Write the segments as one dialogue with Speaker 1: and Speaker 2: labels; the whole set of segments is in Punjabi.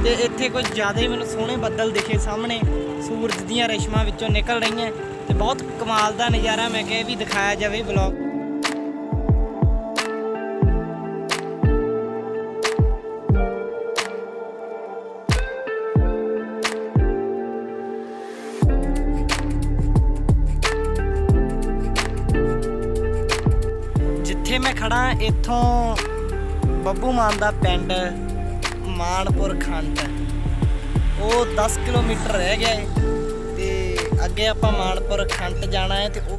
Speaker 1: ਤੇ ਇੱਥੇ ਕੁਝ ਜ਼ਿਆਦਾ ਹੀ ਮੈਨੂੰ ਸੋਹਣੇ ਬੱਦਲ ਦਿਖੇ ਸਾਹਮਣੇ, ਸੂਰਜ ਦੀਆਂ ਰੇਸ਼ਮਾਂ ਵਿੱਚੋਂ ਨਿਕਲ ਰਹੀਆਂ ਤੇ ਬਹੁਤ ਕਮਾਲ ਦਾ ਨਜ਼ਾਰਾ। ਮੈਂ ਕਿਹਾ ਇਹ ਵੀ ਦਿਖਾਇਆ ਜਾਵੇ ਵਲੌਗ। ਜਿੱਥੇ ਮੈਂ ਖੜਾ ਇੱਥੋਂ ਬੱਬੂ ਮਾਨ ਦਾ ਪਿੰਡ ਮਾਨਪੁਰ ਖੰਡ, ਉਹ 10 ਕਿਲੋਮੀਟਰ ਰਹਿ ਗਿਆ ਹੈ ਤੇ ਅੱਗੇ ਆਪਾਂ ਮਾਨਪੁਰ ਖੰਡ ਜਾਣਾ ਹੈ ਤੇ ਉਹ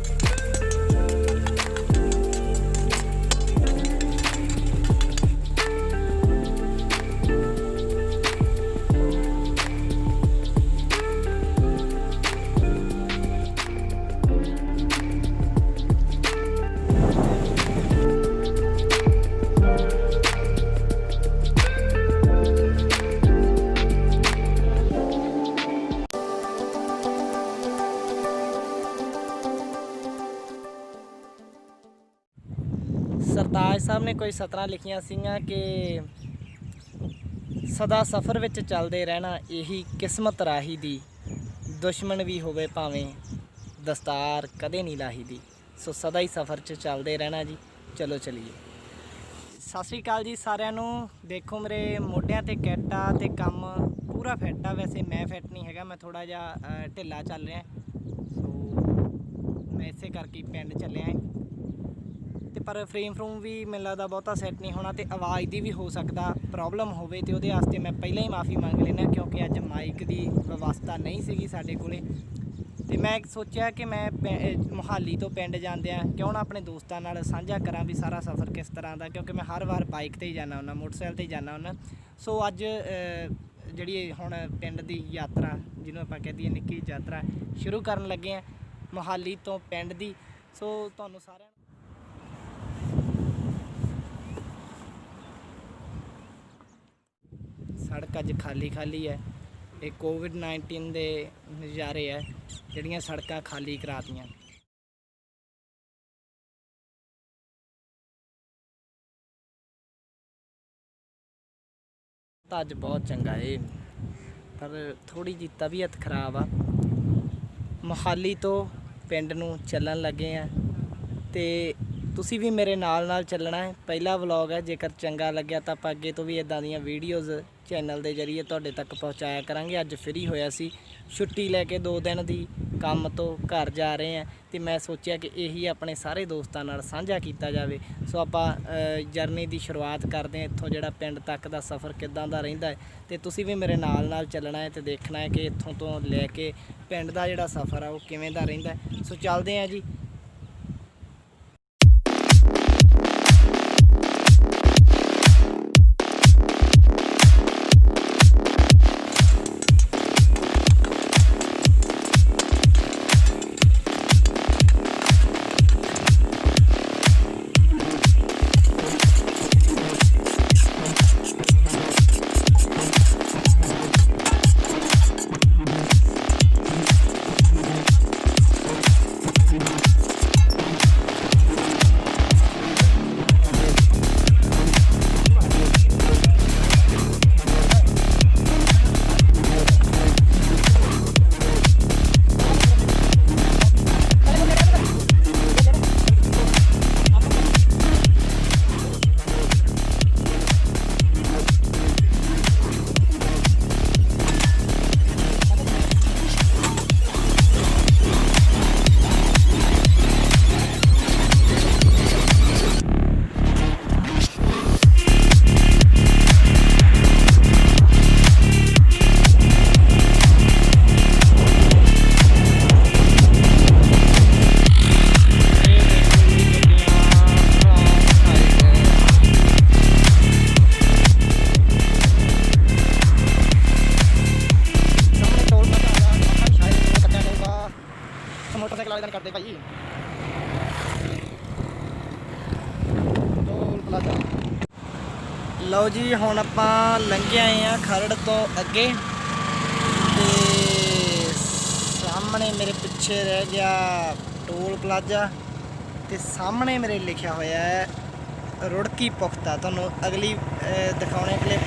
Speaker 1: ਸਰਤਾਜ ਸਾਹਿਬ ਨੇ ਕੋਈ ਸਤਰਾਂ ਲਿਖੀਆਂ ਸੀਗੀਆਂ ਕਿ ਸਦਾ ਸਫ਼ਰ ਵਿੱਚ ਚੱਲਦੇ ਰਹਿਣਾ ਇਹੀ ਕਿਸਮਤ ਰਾਹੀ ਦੀ, ਦੁਸ਼ਮਣ ਵੀ ਹੋਵੇ ਭਾਵੇਂ ਦਸਤਾਰ ਕਦੇ ਨਹੀਂ ਲਾਹੀ ਦੀ। ਸੋ ਸਦਾ ਹੀ ਸਫ਼ਰ 'ਚ ਚੱਲਦੇ ਰਹਿਣਾ ਜੀ। ਚਲੋ ਚਲੀਏ। ਸਤਿ ਸ਼੍ਰੀ ਅਕਾਲ ਜੀ ਸਾਰਿਆਂ ਨੂੰ। ਦੇਖੋ ਮੇਰੇ ਮੋਢਿਆਂ ਤੇ ਕਿੱਟ ਆ ਤੇ ਕੰਮ ਪੂਰਾ ਫਿੱਟ ਆ। ਵੈਸੇ ਮੈਂ ਫਿੱਟ ਨਹੀਂ ਹੈਗਾ, ਮੈਂ ਥੋੜ੍ਹਾ ਜਿਹਾ ਢਿੱਲਾ ਚੱਲ ਰਿਹਾ। ਸੋ ਮੈਂ ਇਸੇ ਕਰਕੇ ਪਿੰਡ ਚੱਲਿਆ ਤੇ ਪਰ ਫਰੇਮ ਵੀ ਮੈਨੂੰ ਲੱਗਦਾ ਬਹੁਤਾ ਸੈੱਟ ਨਹੀਂ ਹੋਣਾ ਤੇ ਆਵਾਜ਼ ਦੀ ਵੀ ਹੋ ਸਕਦਾ ਪ੍ਰੋਬਲਮ ਹੋਵੇ ਤੇ ਉਹਦੇ ਵਾਸਤੇ ਮੈਂ ਪਹਿਲਾਂ ਹੀ ਮਾफ़ੀ ਮੰਗ ਲੈਣਾ, ਕਿਉਂਕਿ ਅੱਜ ਮਾਈਕ ਦੀ ਵਿਵਸਥਾ ਨਹੀਂ ਸੀਗੀ ਸਾਡੇ ਕੋਲੇ। ਤੇ ਮੈਂ ਸੋਚਿਆ ਕਿ ਮੈਂ ਮੋਹਾਲੀ ਤੋਂ ਪਿੰਡ ਜਾਂਦਿਆਂ ਕਿਉਂ ਨਾ ਆਪਣੇ ਦੋਸਤਾਂ ਨਾਲ ਸਾਂਝਾ ਕਰਾਂ ਵੀ ਸਾਰਾ ਸਫ਼ਰ ਕਿਸ ਤਰ੍ਹਾਂ ਦਾ, ਕਿਉਂਕਿ ਮੈਂ ਹਰ ਵਾਰ ਬਾਈਕ 'ਤੇ ਹੀ ਜਾਂਦਾ ਹੁੰਦਾ, ਮੋਟਰਸਾਈਕਲ 'ਤੇ ਹੀ ਜਾਂਦਾ ਹੁੰਦਾ। ਸੋ ਅੱਜ ਜਿਹੜੀ ਹੁਣ ਪਿੰਡ ਦੀ ਯਾਤਰਾ, ਜਿਹਨੂੰ ਆਪਾਂ ਕਹਿ ਦਈਏ ਨਿੱਕੀ ਯਾਤਰਾ, ਸ਼ੁਰੂ ਕਰਨ ਲੱਗੇ ਹਾਂ ਮੋਹਾਲੀ ਤੋਂ ਪਿੰਡ ਦੀ। ਸੋ ਤੁਹਾਨੂੰ ਸਾਰਿਆਂ ਨੂੰ ਸੜਕ ਅੱਜ ਖਾਲੀ ਹੈ। ਇਹ ਕੋਵਿਡ-19 ਦੇ ਨਜ਼ਾਰੇ ਹੈ, ਜਿਹੜੀਆਂ ਸੜਕਾਂ ਖਾਲੀ ਕਰਾਤੀਆਂ। ਤਾਂ ਅੱਜ ਬਹੁਤ ਚੰਗਾ ਏ, ਪਰ ਥੋੜ੍ਹੀ ਜਿਹੀ ਤਬੀਅਤ ਖਰਾਬ ਆ। ਮੋਹਾਲੀ ਤੋਂ ਪਿੰਡ ਨੂੰ ਚੱਲਣ ਲੱਗੇ ਆ ਤੇ ਤੁਸੀਂ ਵੀ ਮੇਰੇ ਨਾਲ ਚੱਲਣਾ ਹੈ। ਪਹਿਲਾ ਵਲੌਗ ਹੈ, ਜੇਕਰ ਚੰਗਾ ਲੱਗਿਆ ਤਾਂ ਆਪਾਂ ਅੱਗੇ ਤੋਂ ਵੀ ਇੱਦਾਂ ਦੀਆਂ ਵੀਡੀਓਜ਼ ਚੈਨਲ ਦੇ ਜ਼ਰੀਏ ਤੁਹਾਡੇ ਤੱਕ ਪਹੁੰਚਾਇਆ ਕਰਾਂਗੇ। ਅੱਜ ਫ੍ਰੀ ਹੋਇਆ ਸੀ, ਛੁੱਟੀ ਲੈ ਕੇ 2 ਦਿਨ ਦੀ ਕੰਮ ਤੋਂ ਘਰ ਜਾ ਰਹੇ ਹਾਂ ਤੇ ਮੈਂ ਸੋਚਿਆ ਕਿ ਇਹੀ ਆਪਣੇ ਸਾਰੇ ਦੋਸਤਾਂ ਨਾਲ ਸਾਂਝਾ ਕੀਤਾ ਜਾਵੇ। ਸੋ ਆਪਾਂ ਜਰਨੀ ਦੀ ਸ਼ੁਰੂਆਤ ਕਰਦੇ ਹਾਂ ਇੱਥੋਂ, ਜਿਹੜਾ ਪਿੰਡ ਤੱਕ ਦਾ ਸਫ਼ਰ ਕਿੱਦਾਂ ਦਾ ਰਹਿੰਦਾ ਹੈ ਤੇ ਤੁਸੀਂ ਵੀ ਮੇਰੇ ਨਾਲ ਚੱਲਣਾ ਹੈ ਤੇ ਦੇਖਣਾ ਹੈ ਕਿ ਇੱਥੋਂ ਤੋਂ ਲੈ ਕੇ ਪਿੰਡ ਦਾ ਜਿਹੜਾ ਸਫ਼ਰ ਆ ਉਹ ਕਿਵੇਂ ਦਾ ਰਹਿੰਦਾ। ਸੋ ਚੱਲਦੇ ਹਾਂ ਜੀ। मोटरसाइकिल वाले करते भाई टोल प्लाजा। लो जी हुण आपां लंघे आए हैं खरड़ तो अगे ते सामने मेरे पिछे रह गया टोल प्लाजा ते सामने मेरे लिखा होया है रुड़की पुख्ता। तुहानूं अगली दिखाने क्लिप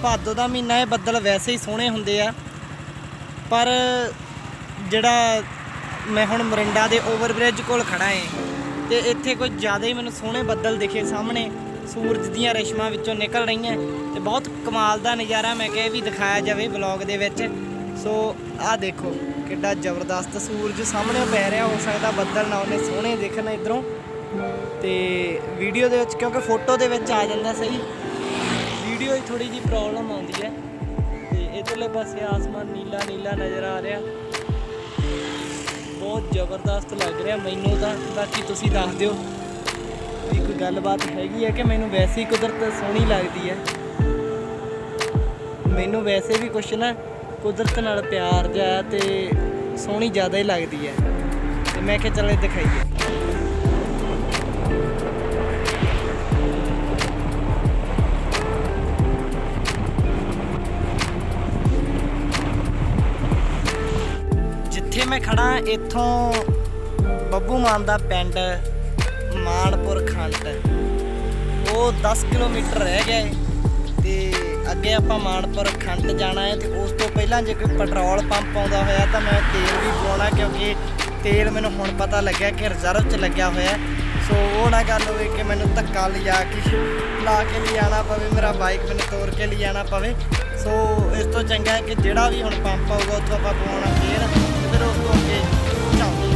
Speaker 1: ਭਾਦੋ ਦਾ ਮਹੀਨਾ ਇਹ ਬੱਦਲ ਵੈਸੇ ਹੀ ਸੋਹਣੇ ਹੁੰਦੇ ਆ, ਪਰ ਜਿਹੜਾ ਮੈਂ ਹੁਣ ਮਰਿੰਡਾ ਦੇ ਓਵਰਬ੍ਰਿਜ ਕੋਲ ਖੜਾ ਏ ਤੇ ਇੱਥੇ ਕੁਝ ਜ਼ਿਆਦਾ ਹੀ ਮੈਨੂੰ ਸੋਹਣੇ ਬੱਦਲ ਦਿਖੇ ਸਾਹਮਣੇ, ਸੂਰਜ ਦੀਆਂ ਰੇਸ਼ਮਾਂ ਵਿੱਚੋਂ ਨਿਕਲ ਰਹੀਆਂ ਤੇ ਬਹੁਤ ਕਮਾਲ ਦਾ ਨਜ਼ਾਰਾ। ਮੈਂ ਕਿਹਾ ਇਹ ਵੀ ਦਿਖਾਇਆ ਜਾਵੇ ਵਲੌਗ ਦੇ ਵਿੱਚ। ਸੋ ਆਹ ਦੇਖੋ ਕਿੱਡਾ ਜ਼ਬਰਦਸਤ ਸੂਰਜ ਸਾਹਮਣੇ ਪੈ ਰਿਹਾ, ਹੋ ਸਕਦਾ ਬੱਦਲ ਨਾ ਉਹਨੇ ਸੋਹਣੇ ਦਿਖਣ ਇੱਧਰੋਂ, ਤੇ ਵੀਡੀਓ ਦੇ ਵਿੱਚ ਕਿਉਂਕਿ ਫੋਟੋ ਦੇ ਵਿੱਚ ਆ ਜਾਂਦਾ ਸਹੀ, ਵੀਡੀਓ 'ਚ ਥੋੜੀ ਜਿਹੀ ਪ੍ਰੋਬਲਮ ਆਉਂਦੀ ਹੈ। ਤੇ ਇੱਧਰਲੇ ਪਾਸੇ ਆਸਮਾਨ ਨੀਲਾ ਨੀਲਾ ਨਜ਼ਰ ਆ ਰਿਹਾ, ਬਹੁਤ ਜ਼ਬਰਦਸਤ ਲੱਗ ਰਿਹਾ ਮੈਨੂੰ ਤਾਂ। ਬਾਕੀ ਤੁਸੀਂ ਦੱਸ ਦਿਓ ਵੀ ਕੋਈ ਗੱਲਬਾਤ ਹੈਗੀ ਹੈ ਕਿ ਮੈਨੂੰ ਵੈਸੇ ਹੀ ਕੁਦਰਤ ਸੋਹਣੀ ਲੱਗਦੀ ਹੈ। ਮੈਨੂੰ ਵੈਸੇ ਵੀ ਕੁਛ ਨਾ ਕੁਦਰਤ ਨਾਲ ਪਿਆਰ ਜਿਹਾ ਤੇ ਸੋਹਣੀ ਜ਼ਿਆਦਾ ਹੀ ਲੱਗਦੀ ਹੈ, ਤੇ ਮੈਂ ਕਿਹਾ ਚਲੋ ਦਿਖਾਈਏ। ਜਿੱਥੇ ਮੈਂ ਖੜਾ ਇੱਥੋਂ ਬੱਬੂ ਮਾਨ ਦਾ ਪਿੰਡ ਮਾਨਪੁਰ ਖੰਡ ਉਹ 10 ਕਿਲੋਮੀਟਰ ਰਹਿ ਗਿਆ ਹੈ, ਤੇ ਅੱਗੇ ਆਪਾਂ ਮਾਨਪੁਰ ਖੰਡ ਜਾਣਾ ਹੈ। ਤੇ ਉਸ ਤੋਂ ਪਹਿਲਾਂ ਜੇ ਕੋਈ ਪੈਟਰੋਲ ਪੰਪ ਆਉਂਦਾ ਹੋਇਆ ਤਾਂ ਮੈਂ ਤੇਲ ਵੀ ਪਵਾਉਣਾ, ਕਿਉਂਕਿ ਤੇਲ ਮੈਨੂੰ ਹੁਣ ਪਤਾ ਲੱਗਿਆ ਕਿ ਰਿਜ਼ਰਵ 'ਚ ਲੱਗਿਆ ਹੋਇਆ। ਸੋ ਉਹ ਨਾ ਗੱਲ ਹੋਵੇ ਕਿ ਮੈਨੂੰ ਧੱਕਾ ਲਿਜਾ ਕੇ ਲਾ ਕੇ ਲਿਜਾਣਾ ਪਵੇ, ਮੇਰਾ ਬਾਈਕ ਮੈਨੂੰ ਤੋੜ ਕੇ ਲਿਜਾਣਾ ਪਵੇ। ਸੋ ਇਸ ਤੋਂ ਚੰਗਾ ਹੈ ਕਿ ਜਿਹੜਾ ਵੀ ਹੁਣ ਪੰਪ ਆਊਗਾ ਉੱਥੋਂ ਆਪਾਂ ਪਵਾਉਣਾ ਤੇਲ, ਤੇ ਫਿਰ ਉਸ ਤੋਂ ਅੱਗੇ ਚੱਲਦੇ।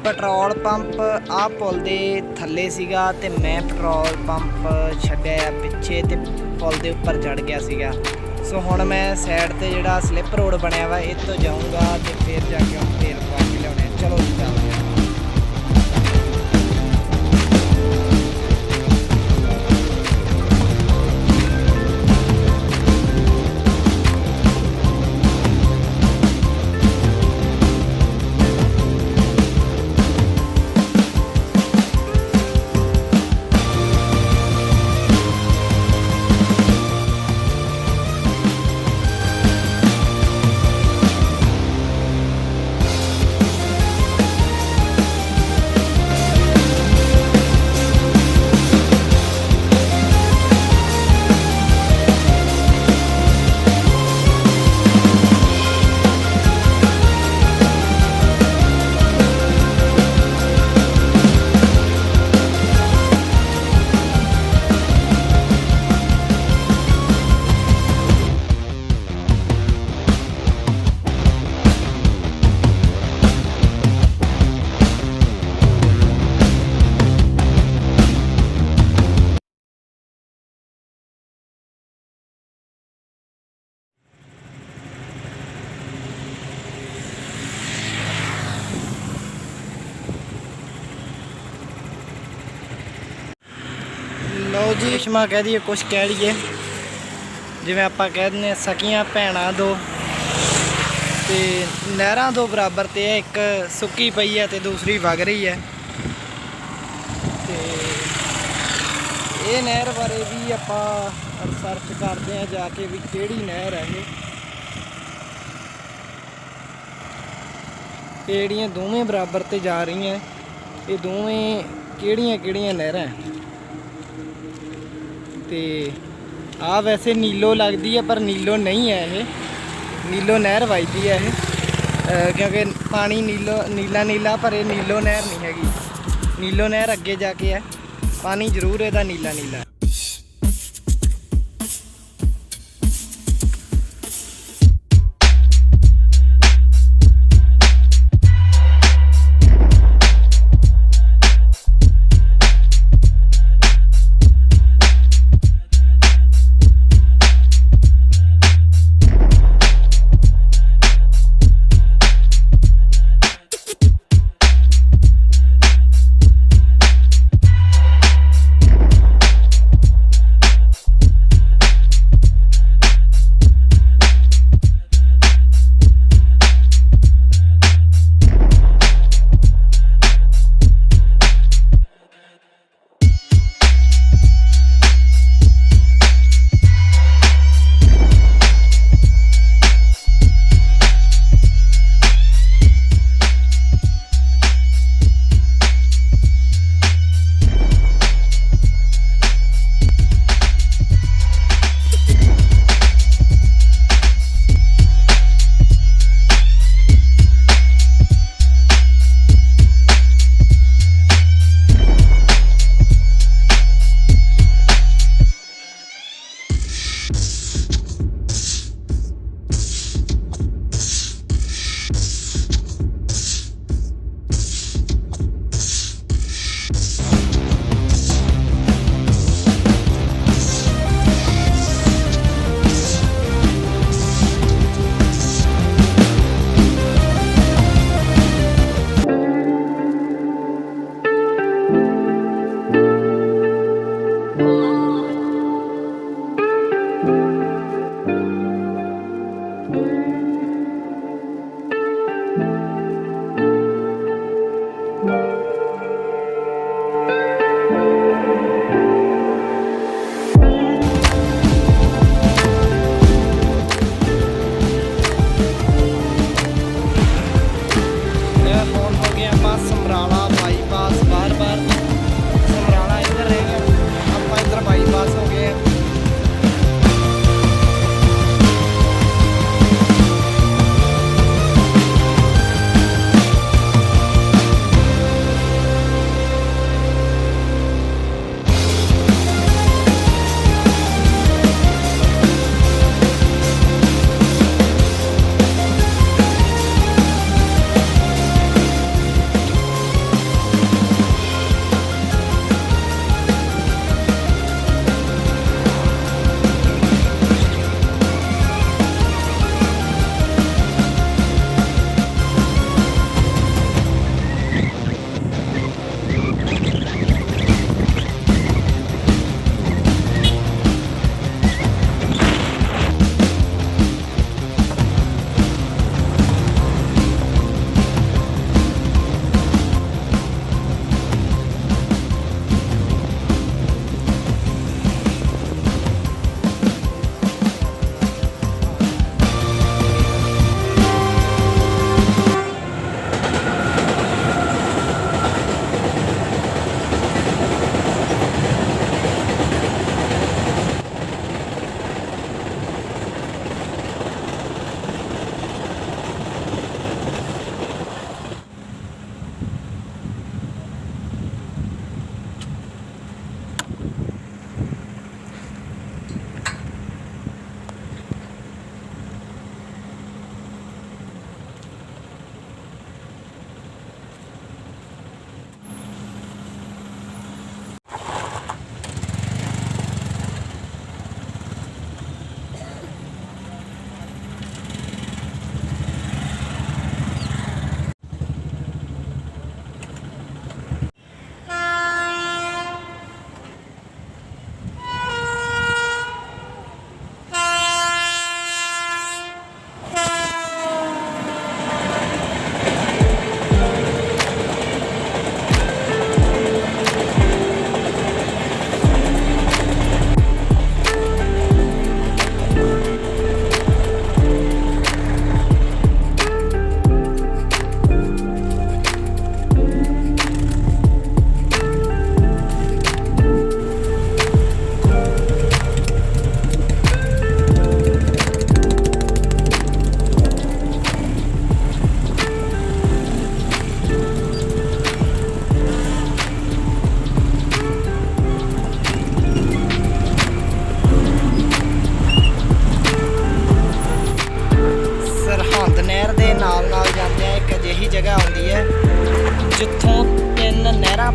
Speaker 1: ਪੈਟਰੋਲ ਪੰਪ ਆਹ ਪੁਲ ਦੇ ਥੱਲੇ ਸੀਗਾ ਤੇ ਮੈਂ ਪੈਟਰੋਲ ਪੰਪ ਛੱਡਿਆ ਪਿੱਛੇ ਤੇ ਪੁਲ ਦੇ ਉੱਪਰ ਚੜ ਗਿਆ ਸੀਗਾ। ਸੋ ਹੁਣ ਮੈਂ ਸਾਈਡ ਤੇ ਜਿਹੜਾ ਸਲਿੱਪ ਰੋਡ ਬਣਿਆ ਵਾ ਇਹ ਤੋਂ ਜਾਊਂਗਾ ਤੇ ਫਿਰ ਜਾ ਕੇ ਤੇਲ ਪਾ ਕੇ ਲਿਆਉਣਾ। ਚਲੋ ਚੱਲਦੇ ਹਾਂ। ਲਓ ਜੀ, ਰੇਸ਼ਮਾ ਕਹਿ ਦਈਏ ਕੁਛ ਕਹਿ ਲਈਏ, ਜਿਵੇਂ ਆਪਾਂ ਕਹਿ ਦਿੰਦੇ ਹਾਂ ਸਕੀਆਂ ਭੈਣਾਂ ਦੋ, ਤੇ ਨਹਿਰਾਂ ਦੋ ਬਰਾਬਰ ਤੇ ਹੈ, ਇੱਕ ਸੁੱਕੀ ਪਈ ਹੈ ਤੇ ਦੂਸਰੀ ਵਗ ਰਹੀ ਹੈ। ਤੇ ਇਹ ਨਹਿਰ ਬਾਰੇ ਵੀ ਆਪਾਂ ਰਿਸਰਚ ਕਰਦੇ ਹਾਂ ਜਾ ਕੇ ਵੀ ਕਿਹੜੀ ਨਹਿਰ ਹੈ ਇਹ। ਜਿਹੜੀਆਂ ਦੋਵੇਂ ਬਰਾਬਰ ਤੇ ਜਾ ਰਹੀਆਂ, ਇਹ ਦੋਵੇਂ ਕਿਹੜੀਆਂ ਕਿਹੜੀਆਂ ਨਹਿਰਾਂ। ਤੇ ਆ ਵੈਸੇ ਨੀਲੋ ਲੱਗਦੀ ਹੈ ਪਰ ਨੀਲੋ ਨਹੀਂ ਹੈ, ਇਹ ਨੀਲੋ ਨਹਿਰ ਵੱਜਦੀ ਹੈ ਇਹ, ਕਿਉਂਕਿ ਪਾਣੀ ਨੀਲਾ ਨੀਲਾ ਪਰ ਇਹ ਨੀਲੋ ਨਹਿਰ ਨਹੀਂ ਹੈਗੀ। ਨੀਲੋ ਨਹਿਰ ਅੱਗੇ ਜਾ ਕੇ ਹੈ, ਪਾਣੀ ਜ਼ਰੂਰ ਇਹਦਾ ਨੀਲਾ ਨੀਲਾ ਹੈ।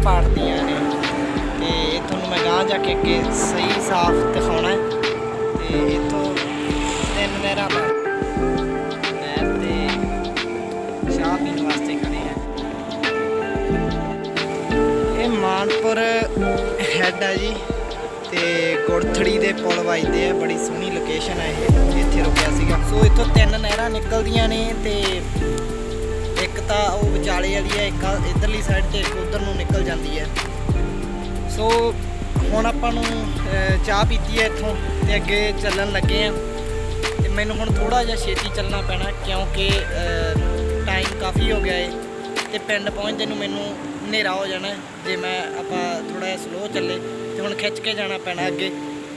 Speaker 1: ਪਾੜਦੀਆਂ ਨੇ ਤੇ ਇਹ ਤੁਹਾਨੂੰ ਮੈਂ ਗਾਂਹ ਜਾ ਕੇ ਅੱਗੇ ਸਹੀ ਸਾਫ਼ ਦਿਖਾਉਣਾ ਹੈ। ਤੇ ਇੱਥੋਂ 3 ਨਹਿਰਾਂ ਦਾ ਨਹਿਰ ਤੇ ਚਾਹ ਪੀਣ ਵਾਸਤੇ ਖੜੇ ਆ। ਇਹ ਮਾਨਪੁਰ ਹੈਡ ਆ ਜੀ ਤੇ ਗੁਰਥੜੀ ਦੇ ਪੁਲ ਵੱਜਦੇ ਆ। ਬੜੀ ਸੋਹਣੀ ਲੋਕੇਸ਼ਨ ਹੈ ਇਹ, ਇੱਥੇ ਰੁਕਿਆ ਸੀਗਾ। ਸੋ ਇੱਥੋਂ 3 ਨਹਿਰਾਂ ਨਿਕਲਦੀਆਂ ਨੇ ਤੇ ਇੱਕ ਤਾਂ ਉਹ ਵਿਚਾਲੇ ਵਾਲੀ ਹੈ, ਇੱਕ ਇੱਧਰਲੀ ਸਾਈਡ ਤੇ ਇੱਕ ਉੱਧਰ ਨੂੰ ਨਿਕਲ ਜਾਂਦੀ ਹੈ। ਸੋ ਹੁਣ ਆਪਾਂ ਨੂੰ ਚਾਹ ਪੀਤੀ ਹੈ ਇੱਥੋਂ ਤੇ ਅੱਗੇ ਚੱਲਣ ਲੱਗੇ ਆ। ਤੇ ਮੈਨੂੰ ਹੁਣ ਥੋੜ੍ਹਾ ਜਿਹਾ ਛੇਤੀ ਚੱਲਣਾ ਪੈਣਾ ਕਿਉਂਕਿ ਟਾਈਮ ਕਾਫੀ ਹੋ ਗਿਆ ਹੈ ਤੇ ਪਿੰਡ ਪਹੁੰਚਦੇ ਨੂੰ ਮੈਨੂੰ ਹਨੇਰਾ ਹੋ ਜਾਣਾ ਜੇ ਮੈਂ ਆਪਾਂ ਥੋੜ੍ਹਾ ਜਿਹਾ ਸਲੋਅ ਚੱਲੇ। ਤੇ ਹੁਣ ਖਿੱਚ ਕੇ ਜਾਣਾ ਪੈਣਾ ਅੱਗੇ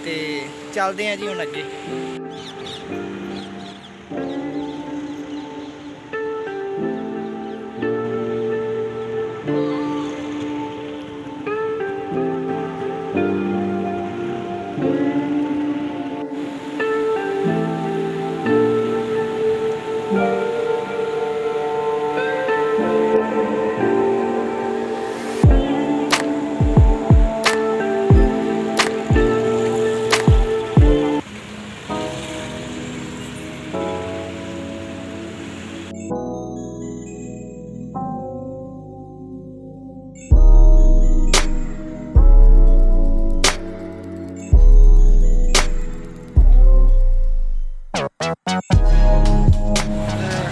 Speaker 1: ਤੇ ਚੱਲਦੇ ਹਾਂ ਜੀ ਹੁਣ ਅੱਗੇ।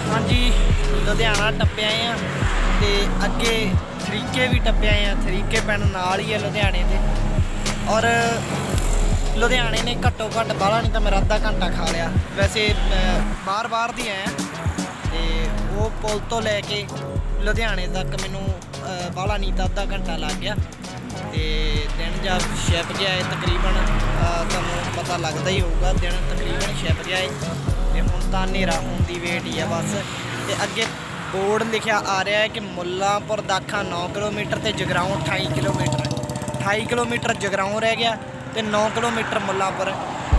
Speaker 1: ਹਾਂਜੀ ਲੁਧਿਆਣਾ ਟੱਪਿਆ ਆ ਤੇ ਅੱਗੇ ਥਰੀਕੇ ਵੀ ਟੱਪਿਆ ਆ। ਥਰੀਕੇ ਪਿੰਡ ਨਾਲ ਹੀ ਹੈ ਲੁਧਿਆਣੇ ਦੇ ਔਰ ਲੁਧਿਆਣੇ ਨੇ ਘੱਟੋ ਘੱਟ ਬਾਹਲਾ ਨਹੀਂ ਤਾਂ ਮੇਰਾ ਅੱਧਾ ਘੰਟਾ ਖਾ ਲਿਆ। ਵੈਸੇ ਬਾਹਰ ਦੀ ਆਇਆ ਤੇ ਉਹ ਪੁਲ ਤੋਂ ਲੈ ਕੇ ਲੁਧਿਆਣੇ ਤੱਕ ਮੈਨੂੰ ਬਾਹਲਾ ਨਹੀਂ ਤਾਂ ਅੱਧਾ ਘੰਟਾ ਲੱਗ ਗਿਆ। ਤੇ ਦਿਨ ਜਾਂ ਛਿਪ ਗਿਆ ਹੈ ਤਕਰੀਬਨ, ਤੁਹਾਨੂੰ ਪਤਾ ਲੱਗਦਾ ਹੀ ਹੋਊਗਾ ਦਿਨ ਤਕਰੀਬਨ ਛਿਪ ਗਿਆ ਹੈ। ਤੇ ਹੁਣ ਤਾਂ ਹਨੇਰਾ ਹੋਣ ਦੀ ਵੇਟ ਹੀ ਆ ਬਸ। ਤੇ ਅੱਗੇ ਬੋਰਡ ਲਿਖਿਆ ਆ ਰਿਹਾ ਹੈ ਕਿ ਮੁੱਲਾਂਪੁਰ ਦਾਖਾ 9 ਕਿਲੋਮੀਟਰ ਤੇ ਜਗਰਾਉਂ 28 ਕਿਲੋਮੀਟਰ। 28 ਕਿਲੋਮੀਟਰ ਜਗਰਾਉਂ ਰਹਿ ਗਿਆ ਤੇ 9 ਕਿਲੋਮੀਟਰ ਮੁੱਲਾਂਪੁਰ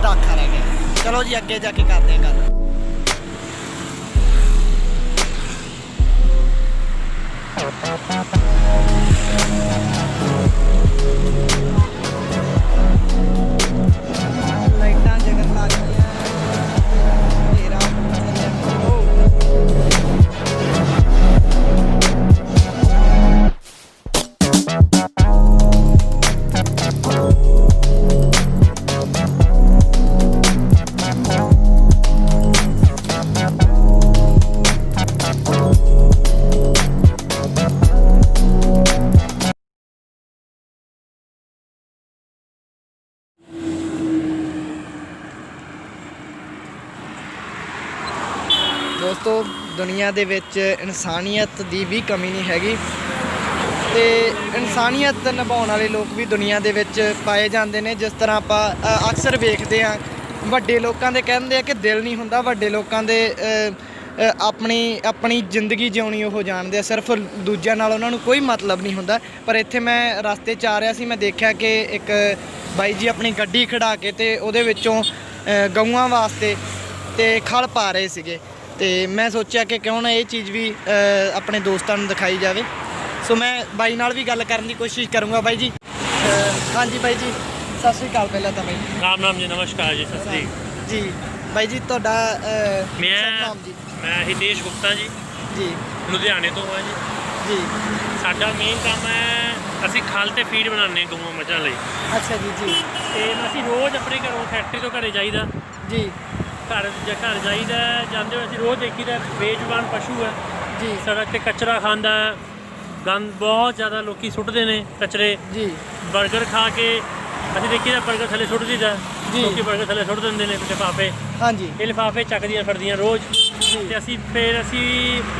Speaker 1: ਦਾਖਾ ਰਹਿ ਗਿਆ। ਚਲੋ ਜੀ ਅੱਗੇ ਜਾ ਕੇ ਕਰਦੇ ਹਾਂ ਗੱਲ। ਲਾਈਟਾਂ ਜਗਣ ਲੱਗ ਗਈਆਂ, ਹਨੇਰਾ ਹੋ ਚੱਲਿਆ। ਦੋਸਤੋ ਦੁਨੀਆ ਦੇ ਵਿੱਚ ਇਨਸਾਨੀਅਤ ਦੀ ਵੀ ਕਮੀ ਨਹੀਂ ਹੈਗੀ ਤੇ ਇਨਸਾਨੀਅਤ ਨਿਭਾਉਣ ਵਾਲੇ ਲੋਕ ਵੀ ਦੁਨੀਆ ਦੇ ਵਿੱਚ ਪਾਏ ਜਾਂਦੇ ਨੇ। ਜਿਸ ਤਰ੍ਹਾਂ ਆਪਾਂ ਅਕਸਰ ਵੇਖਦੇ ਹਾਂ ਵੱਡੇ ਲੋਕਾਂ ਦੇ ਕਹਿੰਦੇ ਆ ਕਿ ਦਿਲ ਨਹੀਂ ਹੁੰਦਾ। ਵੱਡੇ ਲੋਕਾਂ ਦੇ ਆਪਣੀ ਜ਼ਿੰਦਗੀ ਜਿਉਣੀ ਉਹ ਜਾਣਦੇ ਆ, ਸਿਰਫ ਦੂਜਿਆਂ ਨਾਲ ਉਹਨਾਂ ਨੂੰ ਕੋਈ ਮਤਲਬ ਨਹੀਂ ਹੁੰਦਾ। ਪਰ ਇੱਥੇ ਮੈਂ ਰਸਤੇ 'ਚ ਆ ਰਿਹਾ ਸੀ, ਮੈਂ ਦੇਖਿਆ ਕਿ ਇੱਕ ਬਾਈ ਜੀ ਆਪਣੀ ਗੱਡੀ ਖੜਾ ਕੇ ਤੇ ਉਹਦੇ ਵਿੱਚੋਂ ਗਊਆਂ ਵਾਸਤੇ ਤੇ ਖਲ ਪਾ ਰਹੇ ਸੀਗੇ। ਤੇ ਮੈਂ ਸੋਚਿਆ ਕਿ ਕਿਉਂ ਨਾ ਇਹ ਚੀਜ਼ ਵੀ ਆਪਣੇ ਦੋਸਤਾਂ ਨੂੰ ਦਿਖਾਈ ਜਾਵੇ। ਸੋ ਮੈਂ ਬਾਈ ਨਾਲ ਵੀ ਗੱਲ ਕਰਨ ਦੀ ਕੋਸ਼ਿਸ਼ ਕਰੂੰਗਾ। ਬਾਈ ਜੀ ਹਾਂਜੀ ਬਾਈ ਜੀ ਸਤਿ ਸ਼੍ਰੀ ਅਕਾਲ। ਪਹਿਲਾਂ ਤਾਂ ਬਾਈ
Speaker 2: ਰਾਮ ਜੀ, ਨਮਸਕਾਰ ਜੀ, ਸਤਿ ਸ਼੍ਰੀ
Speaker 1: ਜੀ। ਬਾਈ ਜੀ ਤੁਹਾਡਾ
Speaker 2: ਨਾਮ ਜੀ? ਮੈਂ ਹਿਤੇਸ਼ ਗੁਪਤਾ ਜੀ ਲੁਧਿਆਣੇ ਤੋਂ ਹਾਂ ਜੀ। ਸਾਡਾ ਮੇਨ ਕੰਮ ਹੈ ਅਸੀਂ ਖਲ ਤੇ ਫੀਡ ਬਣਾਉਂਦੇ ਗਊਆਂ ਮੱਝਾਂ ਲਈ।
Speaker 1: ਅੱਛਾ ਜੀ।
Speaker 2: ਤੇ ਅਸੀਂ ਰੋਜ਼ ਆਪਣੇ ਘਰੋਂ ਫੈਕਟਰੀ ਤੋਂ ਘਰੇ ਜਾਈਦਾ
Speaker 1: ਜੀ।
Speaker 2: ਘਰ ਜਾਈਦਾ, ਜਾਂਦੇ ਹੋਏ ਅਸੀਂ ਰੋਜ਼ ਦੇਖੀਦਾ ਬੇਜ਼ੁਬਾਨ ਪਸ਼ੂ ਹੈ ਜੀ, ਸੜਕ ਤੇ ਕਚਰਾ ਖਾਂਦਾ, ਗੰਦ ਬਹੁਤ ਜ਼ਿਆਦਾ ਲੋਕੀ ਸੁੱਟਦੇ ਨੇ ਕਚਰੇ ਜੀ। ਬਰਗਰ ਖਾ ਕੇ ਅਸੀਂ ਦੇਖੀਦਾ ਬਰਗਰ ਥੱਲੇ ਸੁੱਟ ਦੀਦਾ, ਲੋਕੀ ਬਰਗਰ ਥੱਲੇ ਸੁੱਟ ਦਿੰਦੇ ਨੇ ਲਿਫਾਫੇ। ਹਾਂਜੀ, ਇਹ ਲਿਫਾਫੇ ਚੱਕਦੀਆਂ ਫਿਰਦੀਆਂ ਰੋਜ਼। ਤੇ ਅਸੀਂ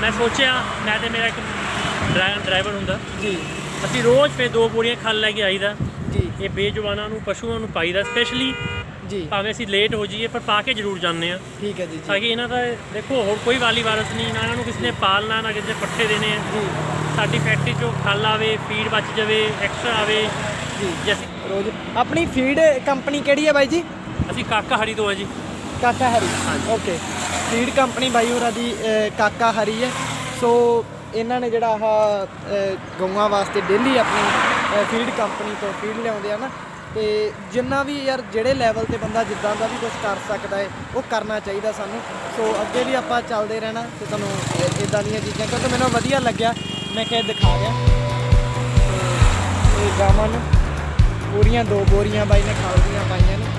Speaker 2: ਮੈਂ ਸੋਚਿਆ, ਮੈਂ ਤੇ ਮੇਰਾ ਇੱਕ ਡਰਾਈਵਰ ਹੁੰਦਾ ਜੀ, ਅਸੀਂ ਰੋਜ਼ ਫਿਰ 2 ਬੋਰੀਆਂ ਖਲ ਲੈ ਕੇ ਆਈਦਾ ਜੀ। ਇਹ ਬੇਜ਼ੁਬਾਨਾਂ ਨੂੰ ਪਸ਼ੂਆਂ ਨੂੰ ਪਾਈਦਾ ਸਪੈਸ਼ਲੀ ਜੀ, ਭਾਵੇਂ ਅਸੀਂ ਲੇਟ ਹੋ ਜਾਈਏ ਪਰ ਪਾ ਕੇ ਜ਼ਰੂਰ ਜਾਂਦੇ ਹਾਂ। ਠੀਕ ਹੈ ਜੀ। ਤਾਂ ਕਿ ਇਹਨਾਂ ਦਾ ਦੇਖੋ ਹੋਰ ਕੋਈ ਵਾਲੀ ਵਾਰਸ ਨਹੀਂ, ਨਾ ਇਹਨਾਂ ਨੂੰ ਕਿਸੇ ਨੇ ਪਾਲਣਾ, ਨਾ ਕਿਸੇ ਨੇ ਪੱਠੇ ਦੇਣੇ ਆ ਜੀ। ਸਾਡੀ ਫੈਕਟਰੀ 'ਚੋਂ ਖਲ ਆਵੇ, ਫੀਡ ਬਚ ਜਾਵੇ, ਐਕਸਟਰਾ ਆਵੇ ਜੀ। ਜੇ ਅਸੀਂ ਰੋਜ਼ ਆਪਣੀ ਫੀਡ ਕੰਪਨੀ ਕਿਹੜੀ ਹੈ ਬਾਈ ਜੀ? ਅਸੀਂ ਕਾਕਾ ਹਰੀ ਤੋਂ ਹਾਂ ਜੀ। ਕਾਕਾ ਹਰੀ, ਹਾਂਜੀ ਓਕੇ। ਫੀਡ ਕੰਪਨੀ ਬਾਈ ਹੋਰਾਂ ਦੀ ਕਾਕਾ ਹਰੀ ਹੈ। ਸੋ ਇਹਨਾਂ ਨੇ ਜਿਹੜਾ ਆਹ ਗਊਆਂ ਵਾਸਤੇ ਡੇਲੀ ਆਪਣੀ
Speaker 1: ਫੀਡ ਕੰਪਨੀ ਤੋਂ ਫੀਡ ਲਿਆਉਂਦੇ ਆ ਨਾ। ਤੇ ਜਿੰਨਾ ਵੀ ਯਾਰ ਜਿਹੜੇ ਲੈਵਲ ਤੇ ਬੰਦਾ ਜਿੱਦਾਂ ਦਾ ਵੀ ਕੁਝ ਕਰ ਸਕਦਾ ਹੈ ਉਹ ਕਰਨਾ ਚਾਹੀਦਾ ਸਾਨੂੰ। ਸੋ ਅੱਗੇ ਵੀ ਆਪਾਂ ਚੱਲਦੇ ਰਹਿਣਾ ਤੇ ਤੁਹਾਨੂੰ ਇੱਦਾਂ ਦੀਆਂ ਚੀਜ਼ਾਂ, ਕਿਉਂਕਿ ਮੈਨੂੰ ਵਧੀਆ ਲੱਗਿਆ, ਮੈਂ ਕਿਹਾ ਦਿਖਾ ਰਿਹਾ। ਤੇ ਇਹ ਗਾਵਾਂ ਨੂੰ ਪੂਰੀਆਂ 2 ਬੋਰੀਆਂ ਬਾਈ ਨੇ ਖਲ ਦੀਆਂ ਪਾਈਆਂ ਨੇ।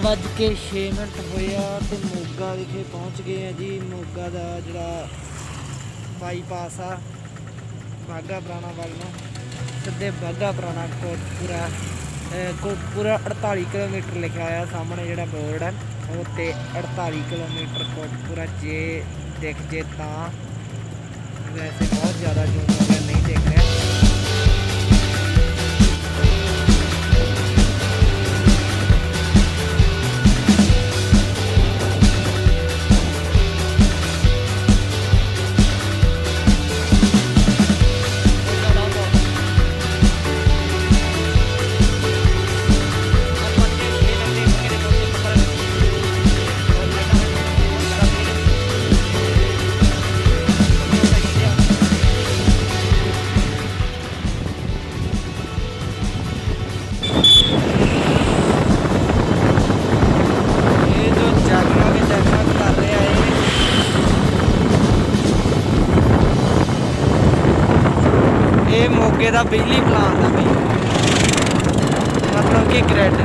Speaker 1: ਵੱਜ ਕੇ 6 ਮਿੰਟ ਹੋਏ ਆ ਤੇ ਮੋਗਾ ਵਿਖੇ ਪਹੁੰਚ ਗਏ ਆ ਜੀ। ਮੋਗਾ ਦਾ ਜਿਹੜਾ ਬਾਈਪਾਸ ਆ ਬਾਘਾ ਪੁਰਾਣਾ ਵੱਲ ਨੂੰ, ਸਿੱਧੇ ਬਾਘਾ ਪੁਰਾਣਾ ਕੋਟਪੂਰਾ 48 ਕਿਲੋਮੀਟਰ ਲਿਖਿਆ ਹੋਇਆ ਸਾਹਮਣੇ ਜਿਹੜਾ ਬੋਰਡ ਹੈ ਉਹ ਤੇ 48 ਕਿਲੋਮੀਟਰ ਕੋਟਪੂਰਾ ਜੇ ਦਿਖ ਜੇ ਤਾਂ। ਵੈਸੇ ਬਹੁਤ ਜ਼ਿਆਦਾ ਜ਼ੂਮ ਹੋ ਗਿਆ, ਨਹੀਂ ਦੇਖ ਰਿਹਾ। ਇਹ ਮੋਗੇ ਦਾ ਬਿਜਲੀ ਪਲਾਂਟ ਦਾ ਬਈ, ਮਤਲਬ ਕਿ ਗ੍ਰਿਡ।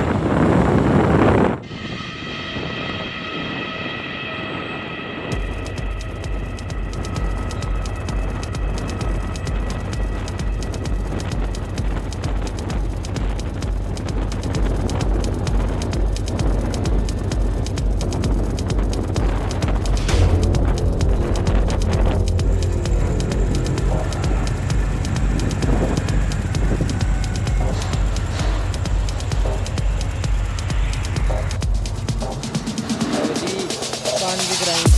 Speaker 1: ਪੰਜ ਗ੍ਰਾਈਂਡ